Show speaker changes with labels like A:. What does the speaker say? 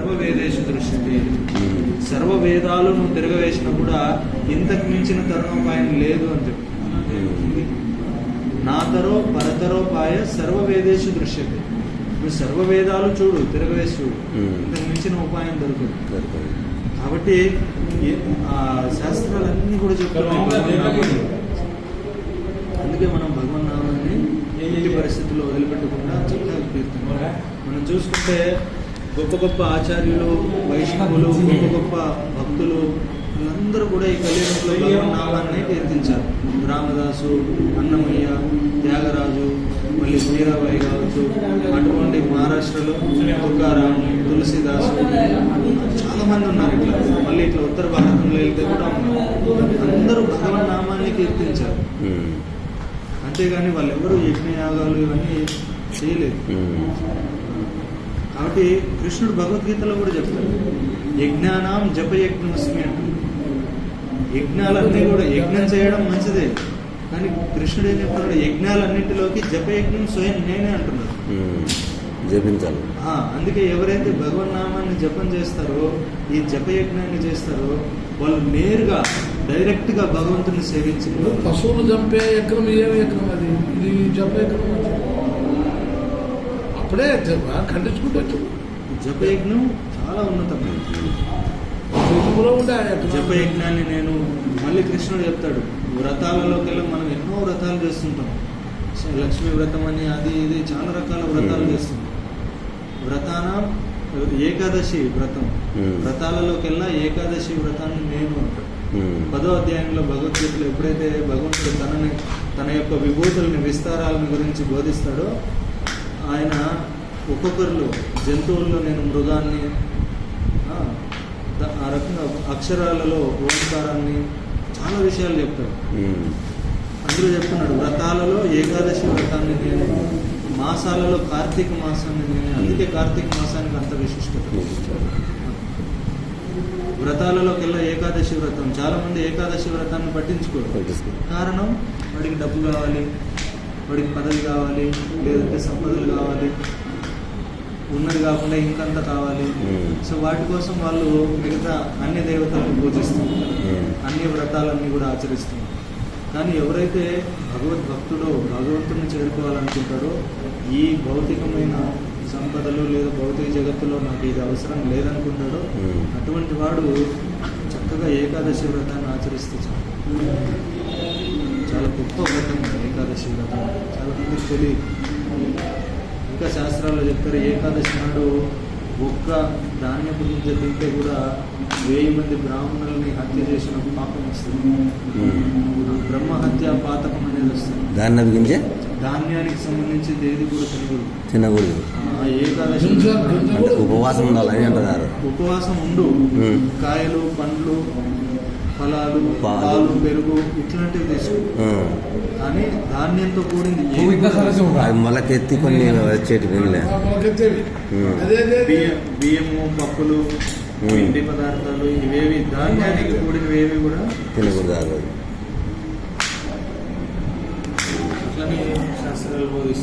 A: సర్వవేదేషు దృశ్యతే. సర్వ వేదాలు నువ్వు తిరగవేసినా కూడా ఇంతకు మించిన తరుణోపాయం లేదు అని చెప్పి. నాతరో పరతరోపాయ సర్వవేదేషు దృశ్యతే. నువ్వు సర్వవేదాలు చూడు, తిరగవేసి చూడు, ఇంతకు మించిన ఉపాయం దొరకదు. కాబట్టి ఆ శాస్త్రాలన్నీ కూడా చెప్తున్నాయి. అందుకే మనం భగవన్నామాన్ని ఎట్టి పరిస్థితుల్లో వదిలిపెట్టకుండా చక్కగా కీర్తన. మనం చూసుకుంటే గొప్ప గొప్ప ఆచార్యులు, వైష్ణవులు, గొప్ప గొప్ప భక్తులు వీళ్ళందరూ కూడా ఈ కలియుగంలో భగవన్నామాన్ని కీర్తించారు. రామదాసు, అన్నమయ్య, త్యాగరాజు, మళ్ళీ మీరాబాయి కావచ్చు, అటువంటి మహారాష్ట్రలో తుకారాం, తులసిదాసు, చాలా మంది ఉన్నారు. ఇట్లా మళ్ళీ ఇట్లా ఉత్తర భారతంలో వెళ్తే కూడా ఉన్నారు. అందరూ భగవన్నామాన్ని కీర్తించారు. అంతేగాని వాళ్ళు ఎవరు యజ్ఞయాగాలు ఇవన్నీ చేయలేదు. కాబట్టి కృష్ణుడు భగవద్గీతలో కూడా చెప్తాడు, యజ్ఞానాం జపయజ్ఞమస్మి అంటాడు. యజ్ఞాలన్నీ కూడా యజ్ఞం చేయడం మంచిదే, కానీ కృష్ణుడు ఏం చెప్తున్నాడు, యజ్ఞాలన్నింటిలోకి జపయజ్ఞం స్వయం నేనే అంటున్నాడు.
B: జపించాలి.
A: అందుకే ఎవరైతే భగవన్నామాన్ని జపం చేస్తారో, ఈ జపయజ్ఞాన్ని చేస్తారో, వాళ్ళు నేరుగా డైరెక్ట్ గా భగవంతుని సేవించారు.
C: పశువులు చంపే యజ్ఞం ఏమి యజ్ఞం అది, ఇది జప యజ్ఞం. అప్పుడే ఖండించుకుంటూ
A: జపయజ్ఞం చాలా ఉన్నతమైనది. జపయజ్ఞాన్ని నేను మళ్ళీ కృష్ణుడు చెప్తాడు, వ్రతాలలోకెల్లా మనం ఎన్నో వ్రతాలు చేస్తుంటాం. లక్ష్మీ వ్రతం అని అది ఇది చాలా రకాల వ్రతాలు చేస్తుంటాం. వ్రతాన ఏకాదశి వ్రతం, వ్రతాలలోకెల్లా ఏకాదశి వ్రతాన్ని నేను అంటాడు. 10వ అధ్యాయంలో భగవద్గీతలో ఎప్పుడైతే భగవంతుడు తన యొక్క విభూతుల్ని, విస్తారాలను గురించి బోధిస్తాడో, ఆయన ఒక్కొక్కరిలో జంతువుల్లో నేను మృగాన్ని, ఆ రకంగా అక్షరాలలో ఓంకారాన్ని, చాలా విషయాలు చెప్తాడు. అందులో చెప్తున్నాడు, వ్రతాలలో ఏకాదశి వ్రతాన్ని నేను, మాసాలలో కార్తీక మాసాన్ని నేను. అందుకే కార్తీక మాసానికి అంత విశిష్టత. వ్రతాలలోకెల్లా ఏకాదశి వ్రతం. చాలా మంది ఏకాదశి వ్రతాన్ని పట్టించుకోరు. కారణం, వాడికి డబ్బు కావాలి, వాడికి పదవి కావాలి, లేదంటే సంపదలు కావాలి, ఉన్నది కాకుండా ఇంకంత కావాలి. సో వాటి కోసం వాళ్ళు మిగతా అన్ని దేవతలను పూజిస్తున్నారు, అన్ని వ్రతాలన్నీ కూడా ఆచరిస్తున్నారు. కానీ ఎవరైతే భగవద్భక్తుడో, భగవంతుని చేరుకోవాలనుకుంటారో, ఈ భౌతికమైన సంపదలు లేదా భౌతిక జగత్తులో నాకు ఇది అవసరం లేదనుకుంటాడో, అటువంటి వాడు చక్కగా ఏకాదశి వ్రతాన్ని ఆచరిస్తే చాలా గొప్ప వ్రతం ఏకాదశి వ్రతం. చాలా మందికి తెలియదు. ఇంకా శాస్త్రాల్లో చెప్తారు, ఏకాదశి నాడు ఒక్క ధాన్యపు గింజ తింటే కూడా 1000 మంది బ్రాహ్మణుల్ని హత్య చేసిన పాపం వస్తుంది. బ్రహ్మహత్య పాతకం అనేది వస్తుంది. ధాన్యానికి సంబంధించింది ఏది కూడా తినకూడదు. ఏకాదశి
B: ఉపవాసం ఉండాలని అంటున్నారు.
A: ఉపవాసం ఉండు, కాయలు, పండ్లు, ఫలాలు, పాలు, పెరుగు ఇట్లాంటివి తీసుకో. కానీ ధాన్యంతో కూడింది
B: మొలకెత్తి కొన్ని
A: బియ్యము, పప్పులు, పిండి పదార్థాలు ఇవేవి ధాన్యానికి కూడినవేవి కూడా
B: తినకూడదు.
A: అట్లని శాస్త్రాలు బోధిస్తారు.